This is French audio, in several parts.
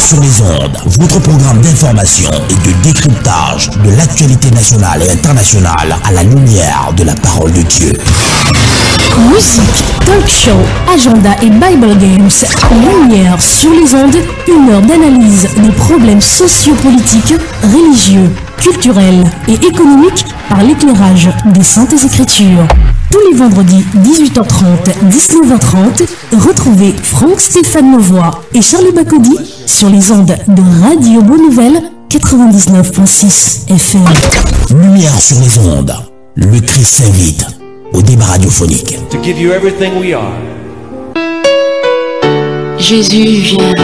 sur les ondes, votre programme d'information et de décryptage de l'actualité nationale et internationale à la lumière de la parole de Dieu. Musique, talk show, agenda et Bible Games. Lumière sur les ondes, une heure d'analyse des problèmes sociopolitiques, religieux, culturels et économiques par l'éclairage des Saintes Écritures. Tous les vendredis 18h30, 19h30, retrouvez Franck Stéphane Mauvois et Charlie Bacody sur les ondes de Radio Bonne Nouvelle 99.6 FM. Lumière sur les ondes, le Christ s'invite au débat radiophonique. To give you everything we are. Jésus vient,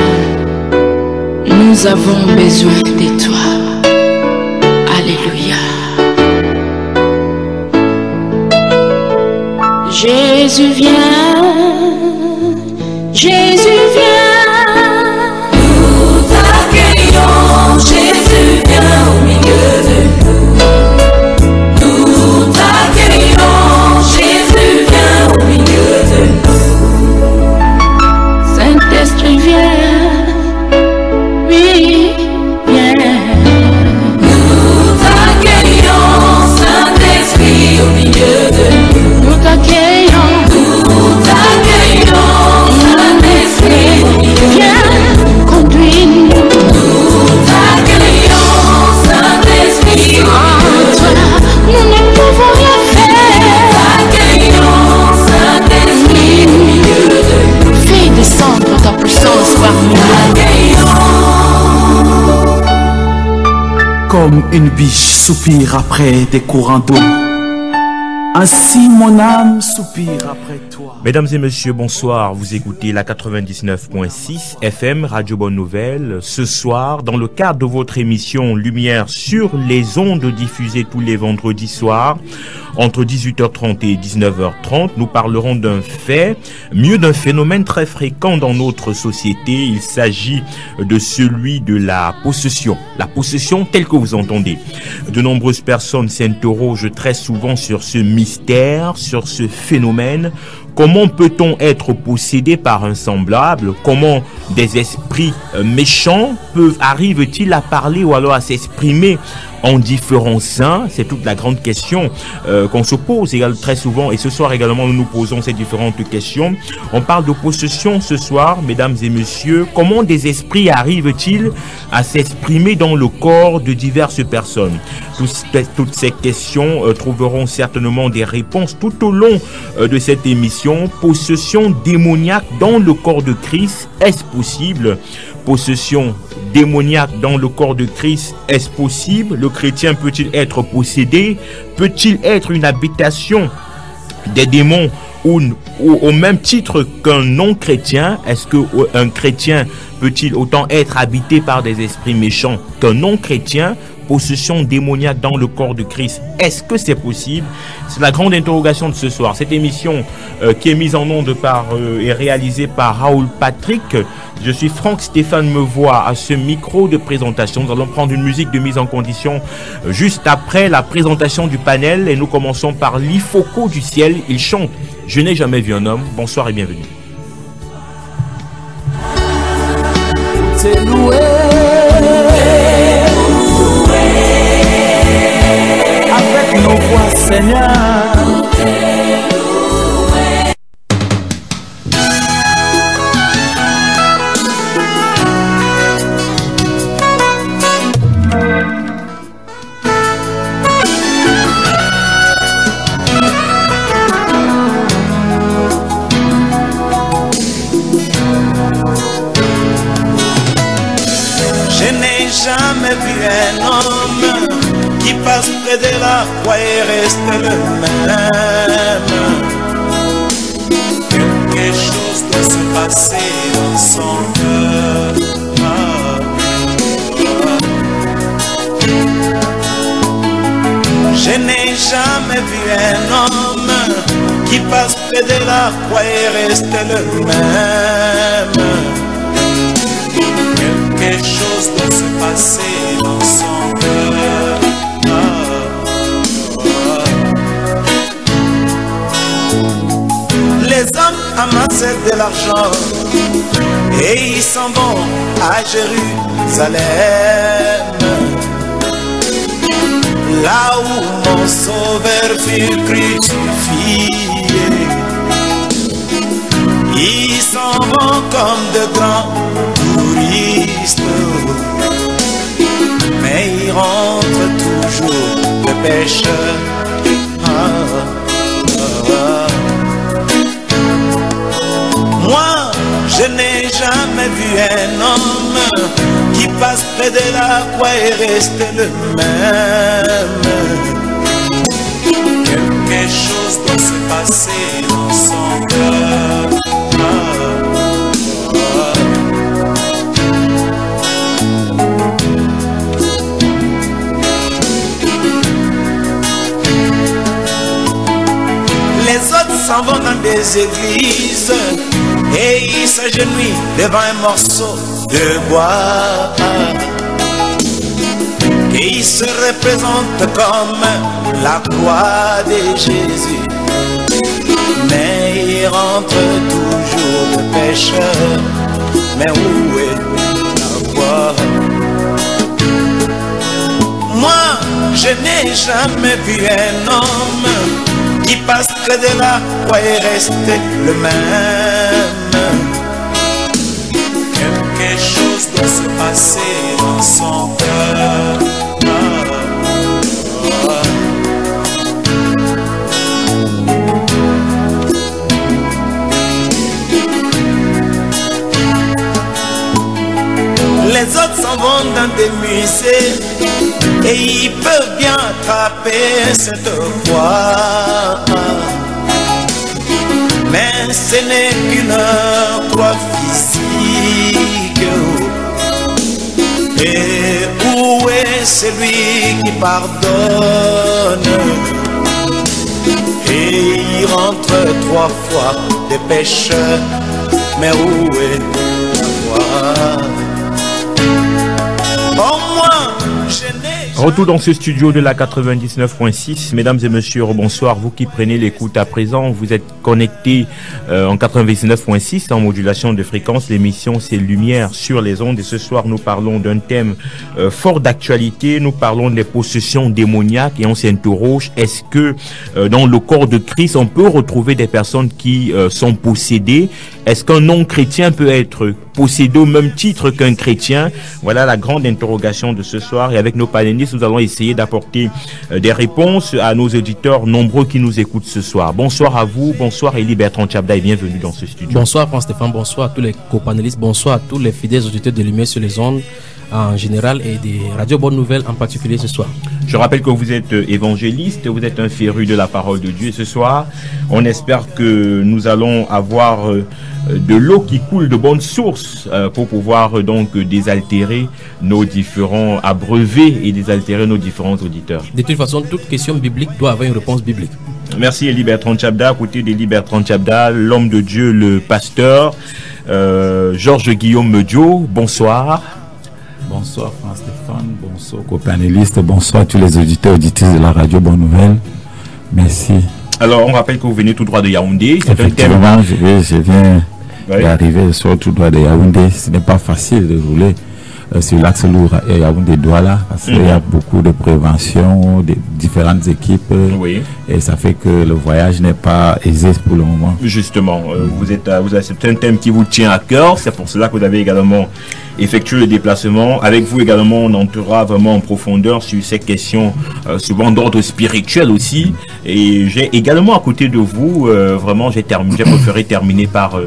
nous avons besoin de toi. Alléluia. Jésus vient, Jésus vient. Nous t'accueillons, Jésus vient au milieu de nous. Nous t'accueillons, Jésus vient au milieu de nous. Saint-Esprit vient, oui, viens. Nous t'accueillons, Saint-Esprit au milieu de nous. Nous t'accueillons. Comme une biche soupire après des courants d'eau, ainsi mon âme soupire après toi. Mesdames et messieurs, bonsoir. Vous écoutez la 99.6 FM Radio Bonne Nouvelle. Ce soir, dans le cadre de votre émission Lumière sur les ondes diffusées tous les vendredis soirs, entre 18h30 et 19h30, nous parlerons d'un fait, mieux d'un phénomène très fréquent dans notre société. Il s'agit de celui de la possession. La possession telle que vous entendez. De nombreuses personnes s'interrogent très souvent sur ce mystère, sur ce phénomène. Comment peut-on être possédé par un semblable? Comment des esprits méchants arrivent-ils à parler ou alors à s'exprimer en différents saints? C'est toute la grande question qu'on se pose très souvent. Et ce soir également, nous nous posons ces différentes questions. On parle de possession ce soir, mesdames et messieurs. Comment des esprits arrivent-ils à s'exprimer dans le corps de diverses personnes? Toutes ces questions trouveront certainement des réponses tout au long de cette émission. Possession démoniaque dans le corps de Christ, est-ce possible? Possession démoniaque dans le corps de Christ, est-ce possible? Le chrétien peut-il être possédé? Peut-il être une habitation des démons ou au même titre qu'un non-chrétien? Est-ce qu'un chrétien peut-il autant être habité par des esprits méchants qu'un non-chrétien? Possession démoniaque dans le corps de Christ, est-ce que c'est possible? C'est la grande interrogation de ce soir. Cette émission qui est mise en onde et réalisée par Raoul Patrick. Je suis Franck Stéphane Mauvois à ce micro de présentation. Nous allons prendre une musique de mise en condition juste après la présentation du panel et nous commençons par l'Ifoko du ciel. Il chante « Je n'ai jamais vu un homme ». Bonsoir et bienvenue. C'est loué. Avec nos voix, Seigneur. Je n'ai jamais vu un homme qui passe près de la croix et reste le même. Quelque chose doit se passer dans son cœur. Je n'ai jamais vu un homme qui passe près de la croix et reste le même. Quelque chose doit se passer dans son cœur. Les hommes amassent de l'argent et ils s'en vont à Jérusalem, là où mon sauveur fut crucifié. Ils s'en vont comme de grands touristes, mais ils rentrent toujours de pêcheurs. Moi, je n'ai jamais vu un homme qui passe près de la croix et reste le même. Quelque chose doit se passer dans son cœur. Les autres s'en vont dans des églises et ils s'agenouillent devant un morceau de bois et ils se représentent comme la croix de Jésus, mais ils rentrent toujours de pécheurs. Mais où est la croix? Moi, je n'ai jamais vu un homme qui passe près de la croix et reste le même. Quelque chose doit se passer dans son cœur. Les autres s'en vont dans des musées et ils peuvent bien attraper cette croix, mais ce n'est qu'une croix physique. Et où est celui qui pardonne? Et il rentre 3 fois des pécheurs, mais où est la croix? Retour dans ce studio de la 99.6. Mesdames et messieurs, bonsoir. Vous qui prenez l'écoute à présent, vous êtes connectés en 99.6 en modulation de fréquence. L'émission c'est Lumière sur les ondes et ce soir nous parlons d'un thème fort d'actualité. Nous parlons des possessions démoniaques et on s'interroge, est-ce que dans le corps de Christ on peut retrouver des personnes qui sont possédées? Est-ce qu'un non-chrétien peut être possédé au même titre qu'un chrétien? Voilà la grande interrogation de ce soir et avec nos panélistes, nous allons essayer d'apporter des réponses à nos auditeurs nombreux qui nous écoutent ce soir. Bonsoir à vous, bonsoir Élie Bertrand Tchabda et bienvenue dans ce studio. Bonsoir Franck-Stéphane, bonsoir à tous les copanélistes, bonsoir à tous les fidèles auditeurs de Lumière sur les ondes en général et des radios Bonne Nouvelle en particulier ce soir. Je rappelle que vous êtes évangéliste, vous êtes un féru de la parole de Dieu. Ce soir, on espère que nous allons avoir de l'eau qui coule de bonnes sources pour pouvoir donc désaltérer nos différents abreuvés et désaltérer nos différents auditeurs. De toute façon, toute question biblique doit avoir une réponse biblique. Merci Élie Bertrand Tchabda. À côté d'Élie Bertrand Tchabda, l'homme de Dieu, le pasteur Georges Guillaume Medio. Bonsoir. Bonsoir Franck-Stéphane, bonsoir copanélistes, bonsoir à tous les auditeurs et auditrices de la radio Bonne Nouvelle. Merci. Alors, on rappelle que vous venez tout droit de Yaoundé. Effectivement, je viens d'arriver sur tout droit de Yaoundé. Ce n'est pas facile de rouler sur l'axe lourd et Yaoundé-Douala parce qu'il y a beaucoup de prévention, de différentes équipes et ça fait que le voyage n'est pas aisé pour le moment. Justement, vous acceptez un thème qui vous tient à cœur, c'est pour cela que vous avez également effectué le déplacement. Avec vous également, on entrera vraiment en profondeur sur ces questions souvent d'ordre spirituel aussi. Et j'ai également à côté de vous, vraiment j'ai préféré terminer par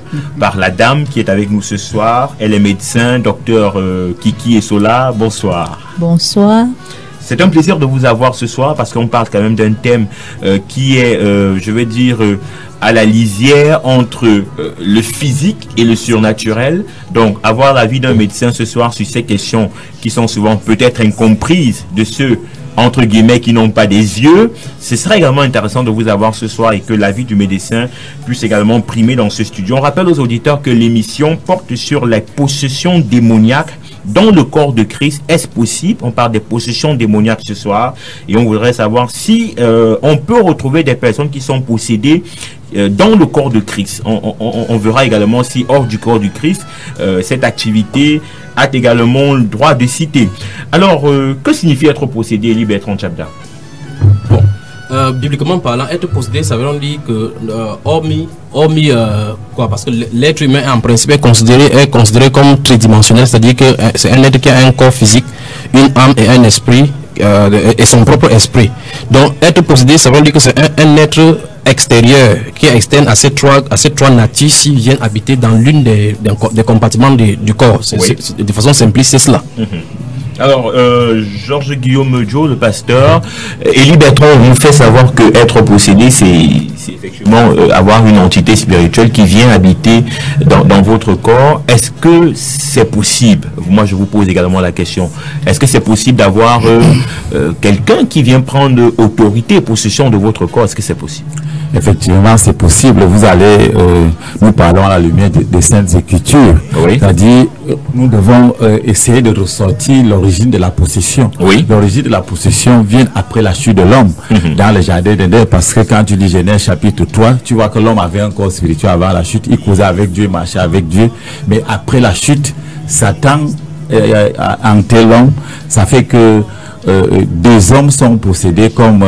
la dame qui est avec nous ce soir. Elle est médecin, docteur Kiki Essola. Bonsoir. Bonsoir. C'est un plaisir de vous avoir ce soir parce qu'on parle quand même d'un thème qui est, je vais dire, à la lisière entre le physique et le surnaturel. Donc, avoir l'avis d'un médecin ce soir sur ces questions qui sont souvent peut-être incomprises de ceux, entre guillemets, qui n'ont pas des yeux. Ce serait également intéressant de vous avoir ce soir et que l'avis du médecin puisse également primer dans ce studio. On rappelle aux auditeurs que l'émission porte sur les possessions démoniaques dans le corps de Christ. Est-ce possible? On parle des possessions démoniaques ce soir et on voudrait savoir si on peut retrouver des personnes qui sont possédées dans le corps de Christ. On verra également si hors du corps du Christ, cette activité a également le droit de citer. Alors, que signifie être possédé, Eli Bertrand Tchabda? Bon, bibliquement parlant, être possédé, ça veut dire que quoi, parce que l'être humain en principe est considéré comme tridimensionnel, c'est-à-dire que c'est un être qui a un corps physique, une âme et un esprit, et son propre esprit. Donc être possédé, ça veut dire que c'est un être extérieur qui est externe à ces trois natures s'ils viennent habiter dans l'une des compartiments du corps. De façon simpliste, c'est cela. Alors, Georges Guillaume Meudjo, le pasteur, Eli Bertrand vous fait savoir que être possédé, c'est effectivement avoir une entité spirituelle qui vient habiter dans votre corps. Est-ce que c'est possible? Moi, je vous pose également la question. Est-ce que c'est possible d'avoir quelqu'un qui vient prendre autorité et possession de votre corps? Est-ce que c'est possible? Effectivement, c'est possible. Vous allez, nous parlons à la lumière des Saintes Écritures. Oui. C'est-à-dire, nous devons essayer de ressortir l'origine de la possession. Oui. L'origine de la possession vient après la chute de l'homme dans le jardin d'Éden, parce que quand tu lis Genèse chapitre 3, tu vois que l'homme avait un corps spirituel avant la chute. Il causait avec Dieu, marchait avec Dieu. Mais après la chute, Satan a hanté l'homme. Ça fait que deux hommes sont possédés comme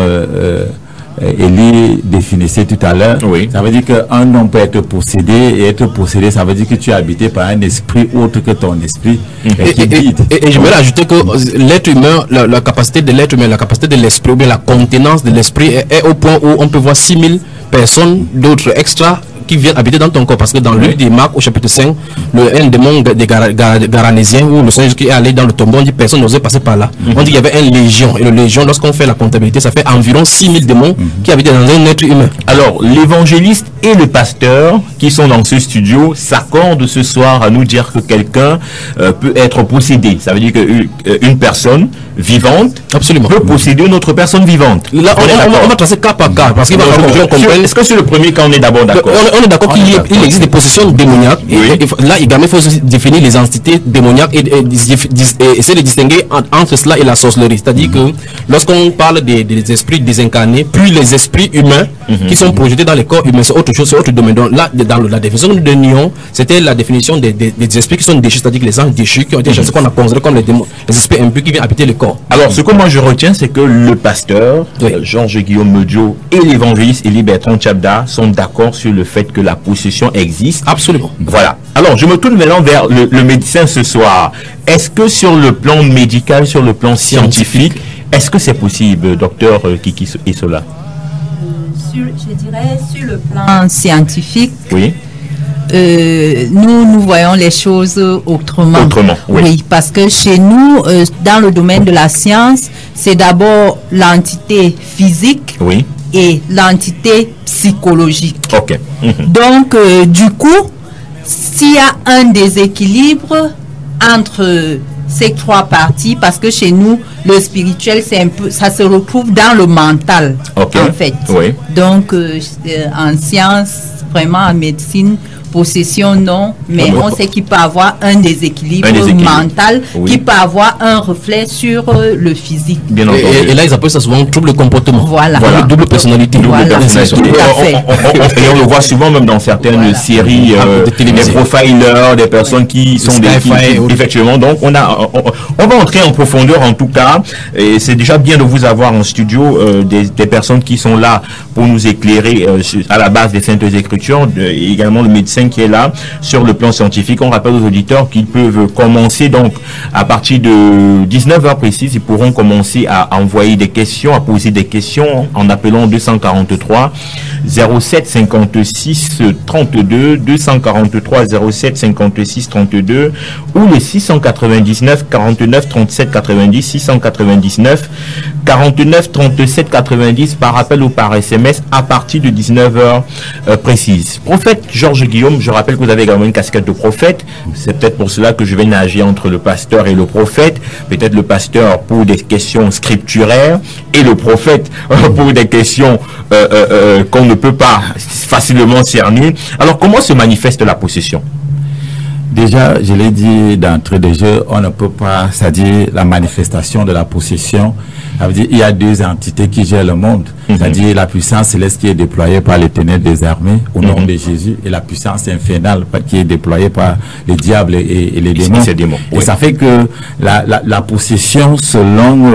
Eli définissait tout à l'heure. Oui. Ça veut dire qu'un homme peut être possédé, et être possédé, ça veut dire que tu es habité par un esprit autre que ton esprit. Et je voudrais ajouter que l'être humain, la capacité de l'être humain, la capacité de l'esprit, ou bien la contenance de l'esprit est au point où on peut voir 6000 personnes d'autres extra qui viennent habiter dans ton corps, parce que dans le livre de Marc au chapitre 5, un démon des Garanésiens, où le Seigneur qui est allé dans le tombeau, on dit personne n'osait passer par là. On dit qu'il y avait une légion, et le légion, lorsqu'on fait la comptabilité, ça fait environ 6000 démons qui habitaient dans un être humain. Alors, l'évangéliste et le pasteur qui sont dans ce studio s'accordent ce soir à nous dire que quelqu'un peut être possédé. Ça veut dire qu'une personne vivante peut posséder une autre personne vivante. Là, on va tracer cas par cas, parce qu'il va falloir que je comprenne. Est-ce que sur le premier cas, on est d'abord d'accord? On est d'accord qu'il existe des possessions démoniaques. Oui. Et là, il faut définir les entités démoniaques et essayer de distinguer entre cela et la sorcellerie. C'est-à-dire que lorsqu'on parle des esprits désincarnés, puis les esprits humains qui sont projetés dans les corps humains, c'est autre chose, c'est autre domaine. Donc là, dans la définition de Nyon, c'était la définition des esprits qui sont déchus, c'est-à-dire que les anges déchus qui ont été chassés, qu'on a considéré comme les démons, les esprits impurs qui viennent habiter le corps. Alors, ce que moi je retiens, c'est que le pasteur, Georges Guillaume Meudjo, et l'évangéliste Eli Bertrand Tchabda sont d'accord sur le fait que la possession existe. Absolument. Voilà. Alors, je me tourne maintenant vers le médecin ce soir. Est-ce que sur le plan médical, sur le plan scientifique, est-ce que c'est possible, docteur Kiki Isola? Je dirais sur le plan scientifique, oui. Nous voyons les choses autrement. Oui, parce que chez nous, dans le domaine de la science, c'est d'abord l'entité physique et l'entité psychologique. Ok. Donc, du coup, s'il y a un déséquilibre entre ces trois parties, parce que chez nous, le spirituel, c'est un peu, ça se retrouve dans le mental, en fait. Oui. Donc, en science, vraiment en médecine, possession non, mais on sait qu'il peut avoir un déséquilibre mental qui peut avoir un reflet sur le physique. Bien entendu. Et là, ils appellent ça souvent trouble comportement. Voilà. Double personnalité. Voilà. Et on le voit souvent même dans certaines séries, des profilers, des personnes qui sont des... Effectivement, donc on va entrer en profondeur en tout cas, et c'est déjà bien de vous avoir en studio des personnes qui sont là pour nous éclairer à la base des Saintes Écritures, et également le médecin qui est là sur le plan scientifique. On rappelle aux auditeurs qu'ils peuvent commencer donc à partir de 19h précises, ils pourront commencer à envoyer des questions, à poser des questions en appelant 243 07 56 32 243 07 56 32 ou les 699 49 37 90 699 49 37 90 par appel ou par SMS à partir de 19h précises. Prophète Georges Guillaume, je rappelle que vous avez également une casquette de prophète. C'est peut-être pour cela que je vais nager entre le pasteur et le prophète. Peut-être le pasteur pour des questions scripturaires et le prophète pour des questions qu'on ne peut pas facilement cerner. Alors, comment se manifeste la possession? Déjà, je l'ai dit d'entrée de jeu, on ne peut pas, c'est-à-dire la manifestation de la possession. Ça veut dire il y a deux entités qui gèrent le monde. C'est-à-dire la puissance céleste qui est déployée par l'Éternel des armées au nom de Jésus et la puissance infernale qui est déployée par les diables et les démons. Et ça fait que la possession, selon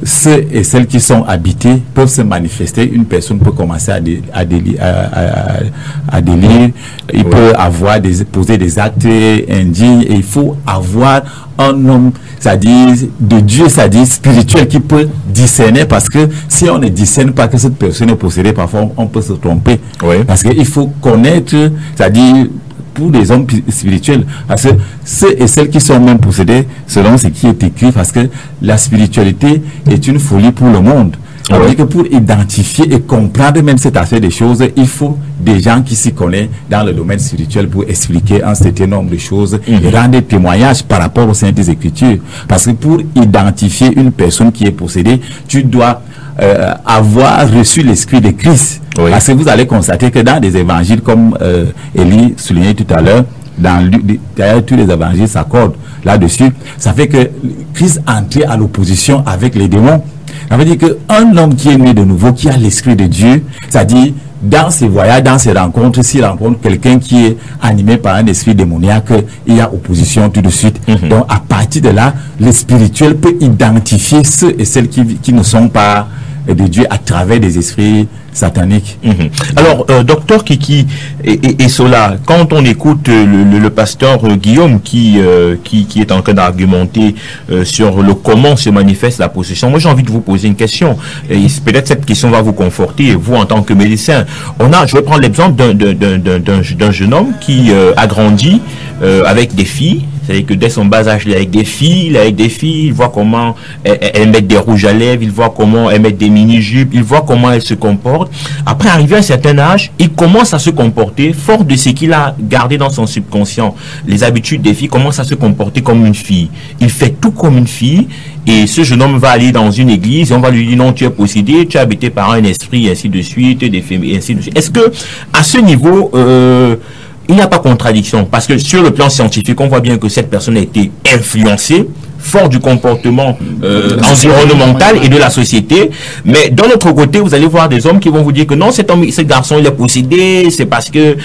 ceux et celles qui sont habités, peuvent se manifester. Une personne peut commencer à délire, il peut avoir poser des actes indignes, et il faut avoir un homme, c'est-à-dire de Dieu, c'est-à-dire spirituel, qui peut discerner, parce que si on ne discerne pas que cette personne est possédée, parfois on peut se tromper. Parce qu'il faut connaître, c'est-à-dire pour des hommes spirituels, parce que ceux et celles qui sont même possédés selon ce qui est écrit, parce que la spiritualité est une folie pour le monde. Ça veut dire que pour identifier et comprendre même cet aspect des choses, il faut des gens qui s'y connaissent dans le domaine spirituel pour expliquer un certain nombre de choses et rendre des témoignages par rapport aux Saintes Écritures. Parce que pour identifier une personne qui est possédée, tu dois avoir reçu l'esprit de Christ. Parce que vous allez constater que dans des évangiles, comme Élie soulignait tout à l'heure, d'ailleurs tous les évangiles s'accordent là-dessus, ça fait que Christ entrait à l'opposition avec les démons. Ça veut dire qu'un homme qui est né de nouveau, qui a l'esprit de Dieu, c'est-à-dire dans ses voyages, dans ses rencontres, s'il rencontre quelqu'un qui est animé par un esprit démoniaque, il y a opposition tout de suite. Donc à partir de là, le spirituel peut identifier ceux et celles qui ne sont pas de Dieu à travers des esprits sataniques. Alors, docteur Kiki et Sola, quand on écoute le pasteur Guillaume qui est en train d'argumenter sur le comment se manifeste la possession, moi j'ai envie de vous poser une question, et peut-être cette question va vous conforter, vous en tant que médecin. Je vais prendre l'exemple d'un jeune homme qui a grandi avec des filles. C'est-à-dire que dès son bas âge, il est avec des filles, il voit comment elles mettent des rouges à lèvres, il voit comment elles mettent des mini-jupes, il voit comment elles se comportent. Après, arrivé à un certain âge, il commence à se comporter, fort de ce qu'il a gardé dans son subconscient, les habitudes des filles, commence à se comporter comme une fille. Il fait tout comme une fille, et ce jeune homme va aller dans une église, et on va lui dire non, tu es possédé, tu es habité par un esprit, et ainsi de suite, des femmes, et ainsi de suite. Est-ce que, à ce niveau, il n'y a pas contradiction, parce que sur le plan scientifique, on voit bien que cette personne a été influencée, fort du comportement environnemental et de la société. Mais d'un autre côté, vous allez voir des hommes qui vont vous dire que non, cet homme, ce garçon, il est possédé, c'est parce que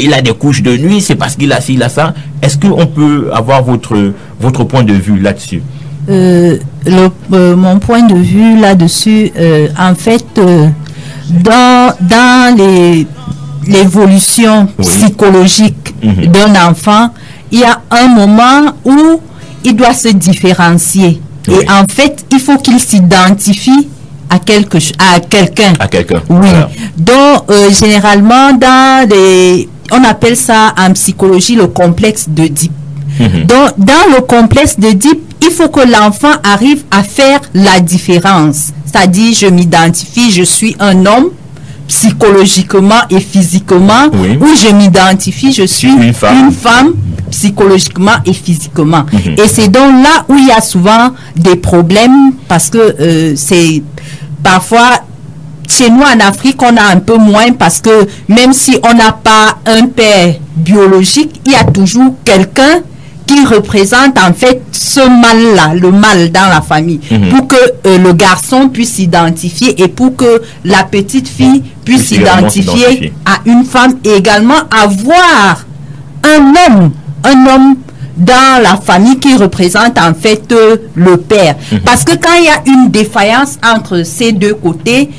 il a des couches de nuit, c'est parce qu'il a ci, il a ça. Est-ce qu'on peut avoir votre point de vue là-dessus? Mon point de vue là-dessus, en fait, dans l'évolution psychologique d'un enfant, il y a un moment où il doit se différencier. Et en fait, il faut qu'il s'identifie à quelqu'un. Oui. Voilà. Donc, généralement, on appelle ça en psychologie le complexe d'Oedipe. Donc, dans le complexe d'Oedipe, il faut que l'enfant arrive à faire la différence. C'est-à-dire, je m'identifie, je suis un homme, psychologiquement et physiquement, ou je m'identifie, je suis une femme psychologiquement et physiquement. Et c'est donc là où il y a souvent des problèmes, parce que c'est parfois chez nous en Afrique on a un peu moins, parce que même si on n'a pas un père biologique, il y a toujours quelqu'un qui représente en fait ce mal-là, le mal dans la famille, pour que le garçon puisse s'identifier et pour que la petite fille puisse s'identifier à une femme, et également avoir un homme dans la famille qui représente en fait le père. Parce que quand il y a une défaillance entre ces deux côtés,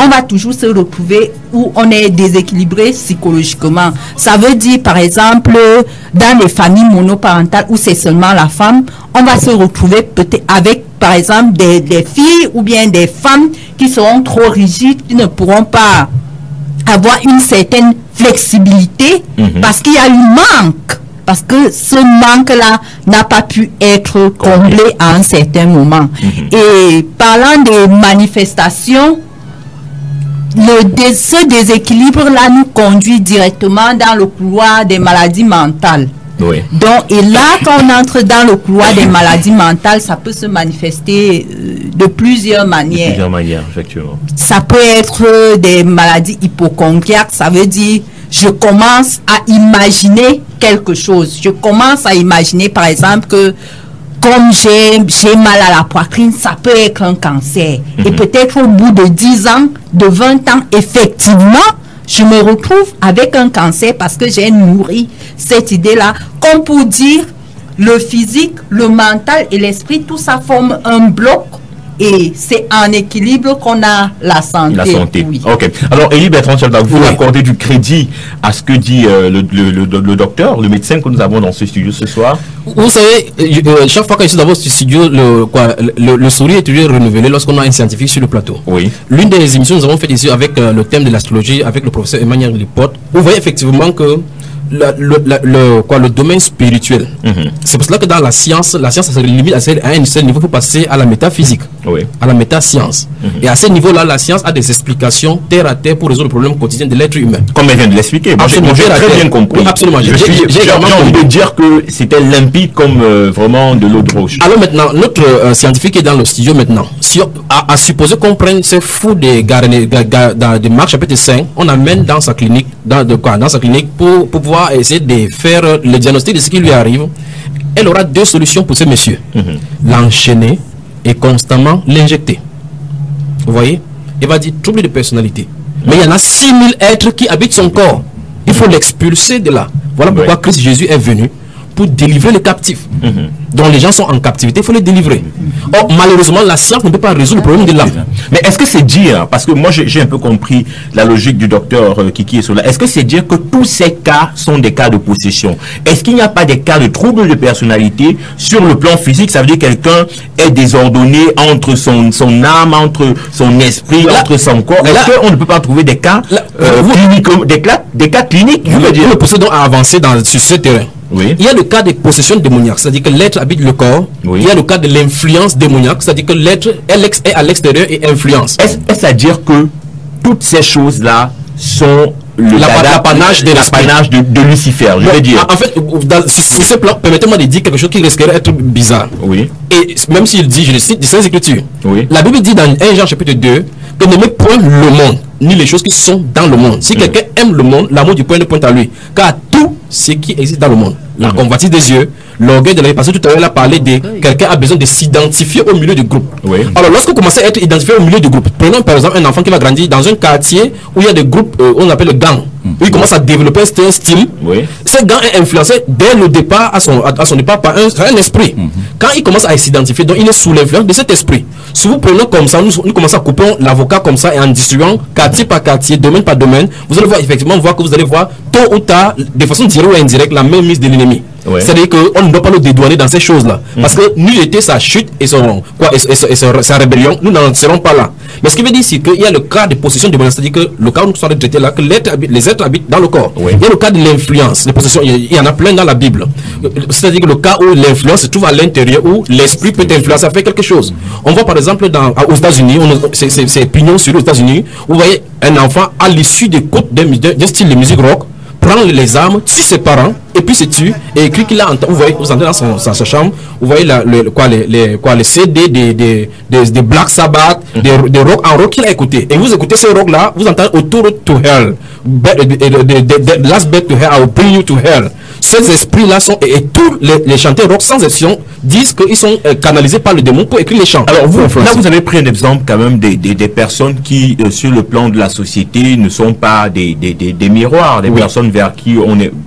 on va toujours se retrouver où on est déséquilibré psychologiquement. Ça veut dire, par exemple, dans les familles monoparentales où c'est seulement la femme, on va se retrouver peut-être avec, par exemple, des filles ou bien des femmes qui seront trop rigides, qui ne pourront pas avoir une certaine flexibilité parce qu'il y a un manque. Parce que ce manque-là n'a pas pu être comblé à un certain moment. Et parlant des manifestations, ce déséquilibre-là nous conduit directement dans le couloir des maladies mentales. Donc, et là, quand on entre dans le couloir des maladies mentales, ça peut se manifester de plusieurs manières. De plusieurs manières, effectivement. Ça peut être des maladies hypochondriaques, ça veut dire je commence à imaginer quelque chose. Je commence à imaginer, par exemple, que comme j'ai mal à la poitrine, ça peut être un cancer. Et peut-être au bout de 10 ans, de 20 ans, effectivement, je me retrouve avec un cancer parce que j'ai nourri cette idée-là. Comme pour dire, le physique, le mental et l'esprit, tout ça forme un bloc. Et c'est en équilibre qu'on a la santé. La santé. Oui. Ok. Alors, Élie Bertrand Chalda, vous accordez du crédit à ce que dit le docteur, le médecin que nous avons dans ce studio ce soir? Vous savez, chaque fois que je suis dans ce studio, le sourire est toujours renouvelé lorsqu'on a un scientifique sur le plateau. Oui. L'une des émissions que nous avons faites ici avec le thème de l'astrologie, avec le professeur Emmanuel Lipote, vous voyez effectivement que le domaine spirituel. C'est pour cela que dans la science se limite à un seul niveau pour passer à la métaphysique, à la métascience. Et à ce niveau-là, la science a des explications terre à terre pour résoudre le problème quotidien de l'être humain. Comme elle vient de l'expliquer. J'ai très bien compris. Oui, absolument. J'ai envie de dire que c'était limpide comme vraiment de l'eau de roche. Alors maintenant, notre scientifique est dans le studio maintenant. À supposer qu'on prenne ces fous de Marc chapitre 5, on amène dans sa clinique, dans sa clinique pour pouvoir essayer de faire le diagnostic de ce qui lui arrive. Elle aura deux solutions pour ce monsieur. L'enchaîner et constamment l'injecter. Vous voyez? Il va dire trouble de personnalité. Mais il y en a 6000 êtres qui habitent son corps. Il faut l'expulser de là. Voilà pourquoi Christ Jésus est venu pour délivrer les captifs. Donc les gens sont en captivité, il faut les délivrer. Or, malheureusement, la science ne peut pas résoudre le problème de l'âme. Mais est-ce que c'est dire, parce que moi j'ai un peu compris la logique du docteur Kiki et Sola, est-ce que c'est dire que tous ces cas sont des cas de possession? Est-ce qu'il n'y a pas des cas de troubles de personnalité sur le plan physique? Ça veut dire que quelqu'un est désordonné entre son âme, entre son esprit, entre son corps. Est-ce qu'on ne peut pas trouver des cas cliniques, des cas cliniques? Je veux dire. Nous procédons à avancer sur ce terrain. Oui. Il y a le cas de possession démoniaque, c'est-à-dire que l'être habite le corps. Oui. Il y a le cas de l'influence démoniaque, c'est-à-dire que l'être est à l'extérieur et influence. Est-ce à dire que toutes ces choses-là sont l'apanage de Lucifer, je veux dire. En fait, sur ce plan, permettez-moi de dire quelque chose qui risquerait d'être bizarre. Oui. Et même s'il dit, je le cite, des Saintes Écritures. Oui. La Bible dit dans 1 Jean chapitre 2 que n'aimez point le monde, ni les choses qui sont dans le monde. Si quelqu'un aime le monde, l'amour du point ne pointe à lui. Car tout ce qui existe dans le monde, la convoitise des yeux, l'orgueil de la vie, parce que tout à l'heure, il a parlé de quelqu'un a besoin de s'identifier au milieu du groupe. Oui. Alors, lorsque vous commencez à être identifié au milieu du groupe, prenons par exemple un enfant qui va grandir dans un quartier où il y a des groupes, on appelle le gang, où il commence à développer un style. Oui. Ce gang est influencé dès le départ, à son départ, par un esprit. Quand il commence à s'identifier, donc il est sous l'influence de cet esprit. Si vous prenez comme ça, nous commençons à couper l'avocat comme ça et en distribuant quartier par quartier, domaine par domaine, vous allez voir effectivement que vous allez voir tôt ou tard, de façon directe ou indirecte, la même mise de l'ennemi. Ouais. C'est-à-dire qu'on ne doit pas nous dédouaner dans ces choses-là. Parce que nul était sa chute et sa rébellion, nous n'en serons pas là. Mais ce qui veut dire, c'est qu'il y a le cas de possession démoniaque, c'est-à-dire que le cas où nous sommes traités là, que les êtres habitent dans le corps. Oui. Il y a le cas de l'influence, les possessions, il y en a plein dans la Bible. C'est-à-dire que le cas où l'influence se trouve à l'intérieur, où l'esprit peut influencer à faire quelque chose. On voit par exemple aux États-Unis, c'est pignon sur les États-Unis, vous voyez un enfant à l'issue d'écoute d'un style de musique rock, prend les armes, tue ses parents, et puis se tue, et écrit qu'il a entendu, vous entrez dans sa chambre, vous voyez les CD des Black Sabbath, des rock en rock qu'il a écouté. Et vous écoutez ces rock là, vous entendez autour to hell, last bed to hell, I will bring you to hell. Ces esprits là sont, et tous les chanteurs rock sans exception disent qu'ils sont canalisés par le démon pour écrire les chants. Alors vous avez pris un exemple quand même des personnes qui sur le plan de la société ne sont pas des miroirs, des personnes vers qui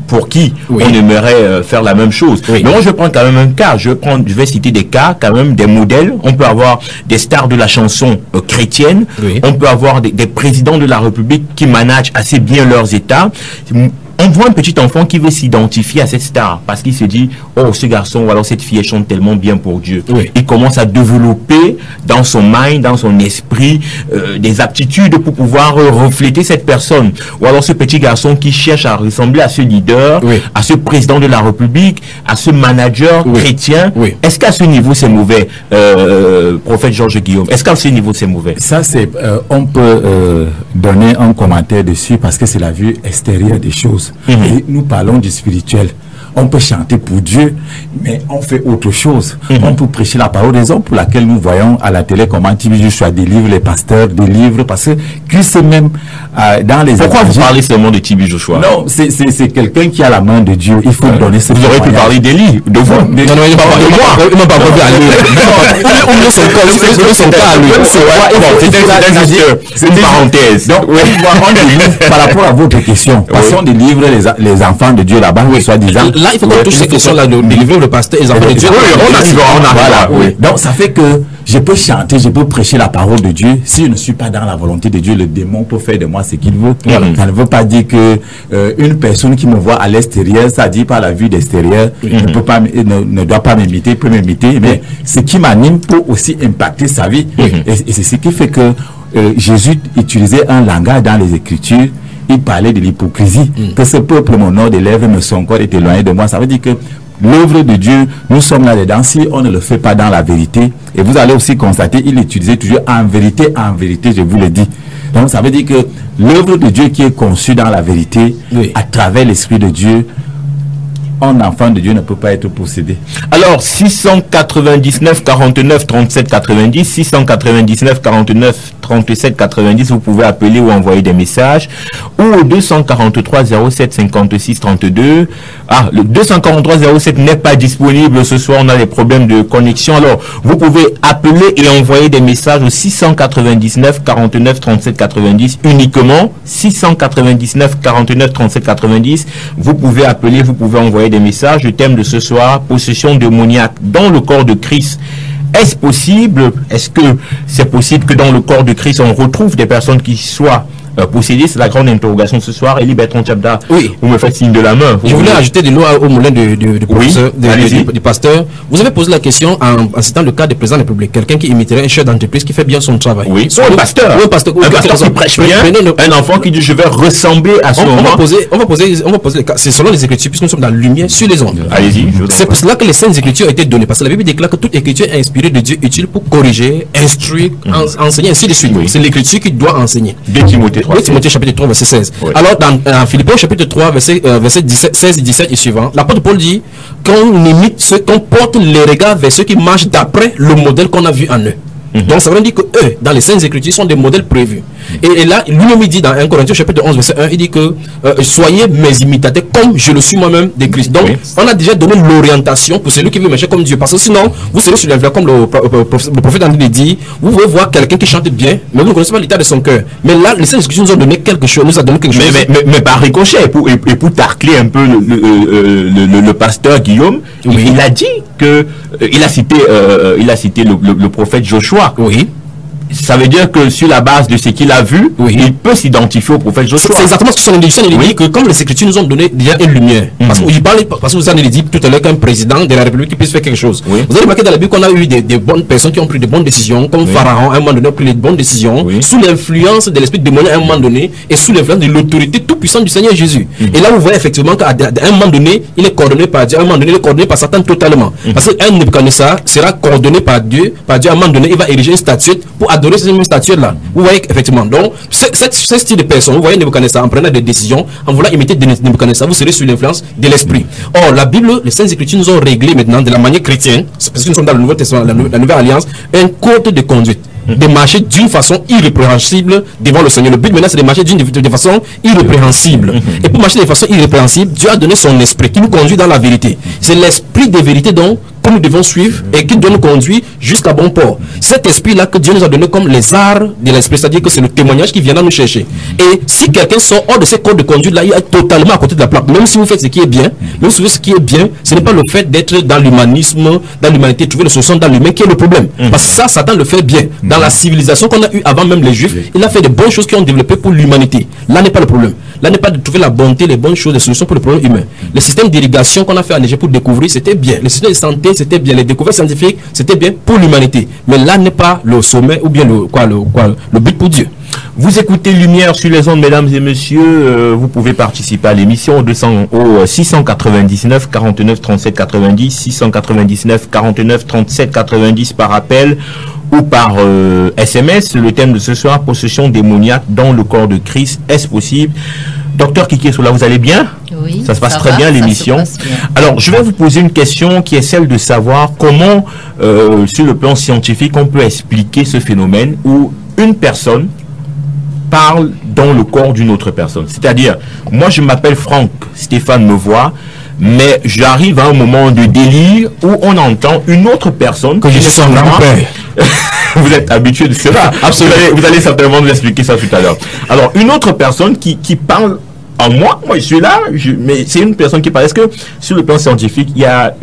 pour qui on aimerait faire la même chose. Mais moi je vais prendre quand même un cas, je vais citer des cas quand même, des modèles. On peut avoir des stars de la chanson chrétienne, on peut avoir des présidents de la République qui managent assez bien leurs États. On voit un petit enfant qui veut s'identifier à cette star parce qu'il se dit, oh ce garçon ou alors cette fille elle chante tellement bien pour Dieu. Il commence à développer dans son mind, dans son esprit des aptitudes pour pouvoir refléter cette personne. Ou alors ce petit garçon qui cherche à ressembler à ce leader, à ce président de la République, à ce manager chrétien. Est-ce qu'à ce niveau c'est mauvais, prophète Georges Guillaume? Est-ce qu'à ce niveau c'est mauvais? Ça c'est, on peut donner un commentaire dessus parce que c'est la vue extérieure des choses. Et nous parlons du spirituel. on peut chanter pour Dieu, mais on fait autre chose. On peut prêcher la parole, raison pour laquelle nous voyons à la télé comment TB Joshua délivre les pasteurs, délivre, parce que Christ même dans les Pourquoi évangiles, vous parlez seulement de TB Joshua? Non, c'est quelqu'un qui a la main de Dieu. Il faut donner ce Vous aurez pu parler d'Élie, de vous. Non, il m'a pas parlé à lui. On met son cas à lui. C'est une parenthèse. Donc, on délivre par rapport à votre question. Parce qu'on délivre les enfants de Dieu là-bas, soi-disant. Là, il faut qu'on touche ces questions-là de délivrer le pasteur et les enfants de Dieu. Donc, ça fait que je peux chanter, je peux prêcher la parole de Dieu. Si je ne suis pas dans la volonté de Dieu, le démon peut faire de moi ce qu'il veut. Ça ne veut pas dire que une personne qui me voit à l'extérieur, ça dit par la vue d'extérieur, ne doit pas m'imiter, peut m'imiter, mais ce qui m'anime peut aussi impacter sa vie. Et c'est ce qui fait que Jésus utilisait un langage dans les Écritures. Il parlait de l'hypocrisie, que ce peuple, mon nom des lèvres, mais son corps est éloigné de moi. Ça veut dire que l'œuvre de Dieu, nous sommes là-dedans. Si on ne le fait pas dans la vérité, et vous allez aussi constater, il utilisait toujours en vérité, je vous le dis. Donc ça veut dire que l'œuvre de Dieu qui est conçue dans la vérité, à travers l'Esprit de Dieu, un enfant de Dieu ne peut pas être possédé. Alors 699 49 37 90, 699 49 37 90, vous pouvez appeler ou envoyer des messages, ou au 243 07 56 32. Ah, le 243 07 n'est pas disponible ce soir, on a des problèmes de connexion. Alors vous pouvez appeler et envoyer des messages au 699 49 37 90 uniquement. 699 49 37 90, vous pouvez appeler, vous pouvez envoyer des messages. Le thème de ce soir, possession démoniaque dans le corps de Christ. Est-ce possible? Est-ce que c'est possible que dans le corps de Christ, on retrouve des personnes qui soient possédées? C'est la grande interrogation ce soir. Elie Bertrand Tchabda, vous me faites signe de la main. Je voulais ajouter de l'eau au moulin du pasteur. Vous avez posé la question en citant le cas du président de la République, quelqu'un qui imiterait un chef d'entreprise qui fait bien son travail. Oui, un pasteur. Oui, un pasteur qui prêche bien, un enfant qui dit je vais ressembler à son moment. On va poser le cas. C'est selon les Écritures, puisque nous sommes dans la lumière sur les ondes. Allez-y. C'est pour cela que les Saintes Écritures ont été données, parce que la Bible déclare que toute Écriture est inspirée de Dieu, utile pour corriger, instruire, enseigner, ainsi de suite. C'est l'Écriture qui doit enseigner. 2 Timothée 3. 2 Timothée chapitre 3 verset 16. Alors dans Philippiens chapitre 3 verset 16 et 17 et suivant, l'apôtre Paul dit qu'on imite ceux qu'on porte les regards vers ceux qui marchent d'après le modèle qu'on a vu en eux. Donc ça veut dire que eux, dans les Saintes Écritures, sont des modèles prévus. Et là, lui-même il dit dans 1 Corinthiens chapitre 11 verset 1, il dit que soyez mes imitateurs comme je le suis moi-même de Christ. Donc on a déjà donné l'orientation pour celui qui veut marcher comme Dieu. Parce que sinon, vous serez sur l'influence, comme le prophète André dit, vous pouvez voir quelqu'un qui chante bien, mais vous ne connaissez pas l'état de son cœur. Mais là, les Saintes Écritures nous ont donné quelque chose, Mais par ricochet, et pour tacler un peu le pasteur Guillaume, il a dit que il a cité le prophète Joshua. Oui. Ça veut dire que sur la base de ce qu'il a vu, il peut s'identifier au prophète Joshua. C'est exactement ce que son édition dit, que comme les Écritures nous ont donné déjà une lumière. Parce que vous avez dit tout à l'heure qu'un président de la République qui puisse faire quelque chose. Vous avez remarqué dans la Bible qu'on a eu des bonnes personnes qui ont pris de bonnes décisions, comme Pharaon à un moment donné a pris de bonnes décisions, sous l'influence de l'esprit démoniaque à un moment donné, et sous l'influence de l'autorité tout puissante du Seigneur Jésus. Et là vous voyez effectivement qu'à un moment donné, il est coordonné par Dieu, à un moment donné il est coordonné par Satan totalement. Parce qu'un Nebuchadnezzar sera coordonné par Dieu, à un moment donné il va ériger une statue pour adorer cette même statue là. Vous voyez effectivement. Donc ce style de personne, vous voyez Nebuchadnezzar en prenant des décisions, en voulant imiter Nebuchadnezzar, vous serez sous l'influence de l'esprit. Or la Bible, les Saintes Écritures nous ont réglé maintenant de la manière chrétienne, parce que nous sommes dans le Nouveau Testament, la Nouvelle Alliance, un code de conduite. De marcher d'une façon irrépréhensible devant le Seigneur. Le but maintenant c'est de marcher de façon irrépréhensible. Et pour marcher de façon irrépréhensible, Dieu a donné son esprit qui nous conduit dans la vérité. C'est l'esprit de vérité donc que nous devons suivre et qui doit nous conduire jusqu'à bon port. Cet esprit-là que Dieu nous a donné comme les arts de l'esprit, c'est-à-dire que c'est le témoignage qui viendra nous chercher. Et si quelqu'un sort hors de ces codes de conduite-là, il est totalement à côté de la plaque. Même si vous faites ce qui est bien, même si vous faites ce qui est bien, ce n'est pas le fait d'être dans l'humanisme, dans l'humanité, trouver le solution dans l'humain qui est le problème. Parce que ça, Satan le fait bien. Dans la civilisation qu'on a eue avant même les Juifs, il a fait de bonnes choses qui ont développé pour l'humanité. Là n'est pas le problème. Là n'est pas de trouver la bonté, les bonnes choses, les solutions pour le problème humain. Le système d'irrigation qu'on a fait en Égypte pour découvrir, c'était bien. Le système de santé, c'était bien. Les découvertes scientifiques, c'était bien pour l'humanité. Mais là n'est pas le sommet ou bien le but pour Dieu. Vous écoutez Lumière sur les ondes, mesdames et messieurs. Vous pouvez participer à l'émission au 699 49 37 90, 699 49 37 90 par appel ou par SMS. Le thème de ce soir, possession démoniaque dans le corps de Christ. Est-ce possible? Docteur Kiki Soula, vous allez bien? Oui, ça se passe très bien l'émission. Alors, je vais vous poser une question qui est celle de savoir comment, sur le plan scientifique, on peut expliquer ce phénomène où une personne parle dans le corps d'une autre personne. C'est-à-dire, moi je m'appelle Franck, Stéphane me voit, mais j'arrive à un moment de délire où on entend une autre personne que je suis son grand-père. Vous êtes habitué de cela. Absolument. Vous allez certainement nous expliquer ça tout à l'heure. Alors, une autre personne qui parle en moi je suis là, mais c'est une personne qui parle. Est-ce que sur le plan scientifique, il y a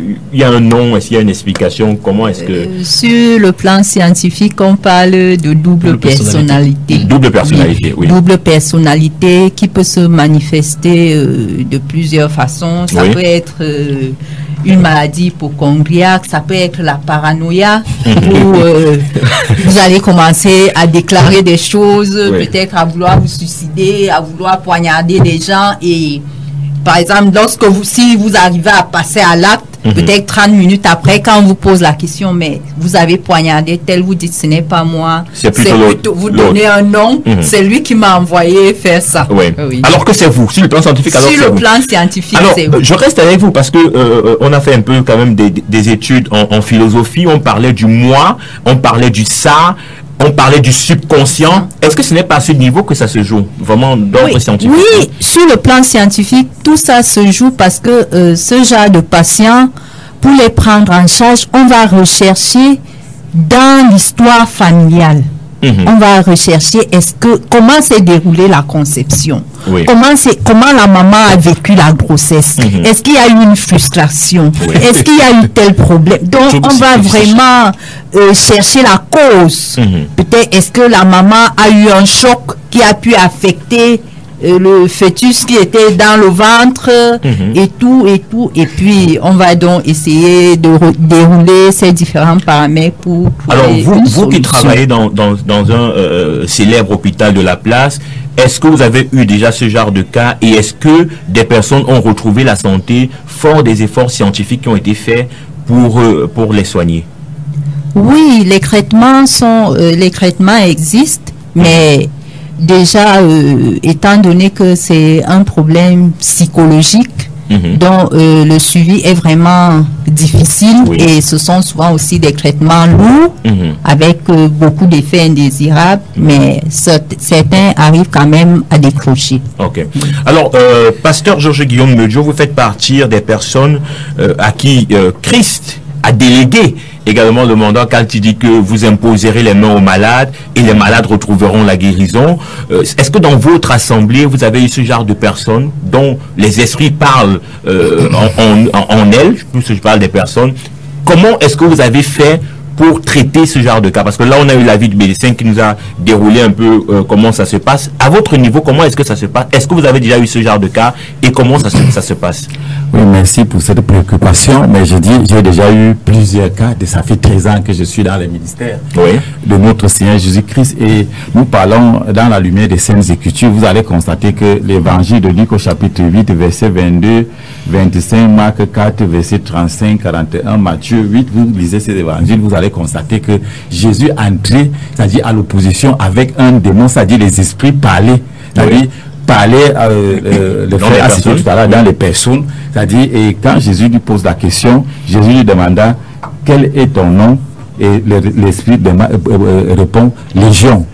un nom, est-ce qu'il y a une explication? Comment est-ce que... Sur le plan scientifique, on parle de double personnalité. Double personnalité, oui. Double personnalité qui peut se manifester de plusieurs façons. Ça peut être une maladie hypocondriaque, ça peut être la paranoïa, où vous allez commencer à déclarer des choses, peut-être à vouloir vous suicider, à vouloir poignarder des gens, et par exemple, si vous arrivez à passer à l'acte, peut-être 30 minutes après, quand on vous pose la question, mais vous avez poignardé tel, vous dites ce n'est pas moi, c'est plutôt vous donnez un nom, c'est lui qui m'a envoyé faire ça. Oui. Alors que c'est vous, sur le plan scientifique, alors sur le plan scientifique, c'est vous. Je reste avec vous parce que on a fait un peu quand même des études en philosophie, on parlait du moi, on parlait du ça, on parlait du subconscient. Est-ce que ce n'est pas à ce niveau que ça se joue, vraiment d'ordre scientifique? Oui, sur le plan scientifique, tout ça se joue parce que ce genre de patients, pour les prendre en charge, on va rechercher dans l'histoire familiale. On va rechercher comment s'est déroulée la conception, comment la maman a vécu la grossesse, est-ce qu'il y a eu une frustration, est-ce qu'il y a eu tel problème. Donc on va vraiment chercher la cause. Peut-être est-ce que la maman a eu un choc qui a pu affecter le fœtus qui était dans le ventre, et tout, et puis on va donc essayer de dérouler ces différents paramètres pour alors vous qui travaillez dans un célèbre hôpital de la place, est-ce que vous avez eu déjà ce genre de cas, et est-ce que des personnes ont retrouvé la santé fort des efforts scientifiques qui ont été faits pour les soigner? Oui, les traitements existent, mais déjà, étant donné que c'est un problème psychologique, dont le suivi est vraiment difficile, et ce sont souvent aussi des traitements lourds, avec beaucoup d'effets indésirables, mais certains arrivent quand même à décrocher. Ok. Alors, pasteur Georges Guillaume Meudjo, vous faites partie des personnes à qui Christ a délégué également le mandat quand il dit que vous imposerez les mains aux malades et les malades retrouveront la guérison. Est-ce que dans votre assemblée, vous avez eu ce genre de personnes dont les esprits parlent en elles? Je parle des personnes. Comment est-ce que vous avez fait pour traiter ce genre de cas? Parce que là, on a eu l'avis du médecin qui nous a déroulé un peu comment ça se passe. À votre niveau, comment est-ce que ça se passe? Est-ce que vous avez déjà eu ce genre de cas et comment ça se passe? Oui, merci pour cette préoccupation. Mais je dis, j'ai déjà eu plusieurs cas. Ça fait 13 ans que je suis dans le ministère de notre Seigneur Jésus-Christ. Et nous parlons dans la lumière des Saintes Écritures. Vous allez constater que l'évangile de Luc au chapitre 8, verset 22, 25, Marc 4, verset 35, 41, Matthieu 8. Vous lisez ces évangiles, vous allez constater que Jésus entrait, c'est-à-dire à l'opposition avec un démon, c'est-à-dire les esprits parlaient. C'est-à-dire parler le frère assisté tout à l'heure dans les personnes, c'est-à-dire, et quand Jésus lui pose la question, Jésus lui demanda quel est ton nom, et l'esprit répond Légion.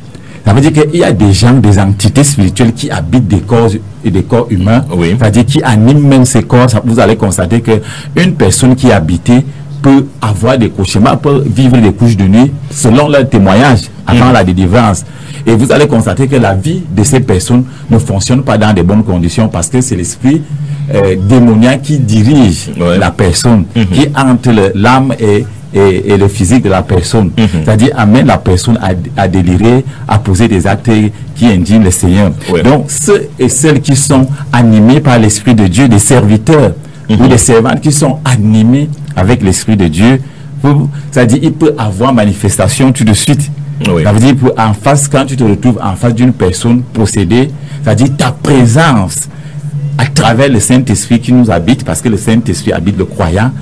Ça veut dire qu'il y a des gens, des entités spirituelles qui habitent des corps humains, c'est-à-dire qui animent même ces corps. Vous allez constater que une personne qui est habitée peut avoir des cauchemars, peut vivre des couches de nuit selon leur témoignage avant la délivrance. Et vous allez constater que la vie de ces personnes ne fonctionne pas dans de bonnes conditions parce que c'est l'esprit démoniaque qui dirige la personne, qui entre l'âme et le physique de la personne. C'est-à-dire amène la personne à délirer, à poser des actes qui indignent le Seigneur. Donc ceux et celles qui sont animés par l'Esprit de Dieu, des serviteurs ou des servantes qui sont animés avec l'Esprit de Dieu, c'est-à-dire il peut avoir manifestation tout de suite. Ça veut dire en face, quand tu te retrouves en face d'une personne possédée, c'est-à-dire ta présence à travers le Saint-Esprit qui nous habite, parce que le Saint-Esprit habite le croyant,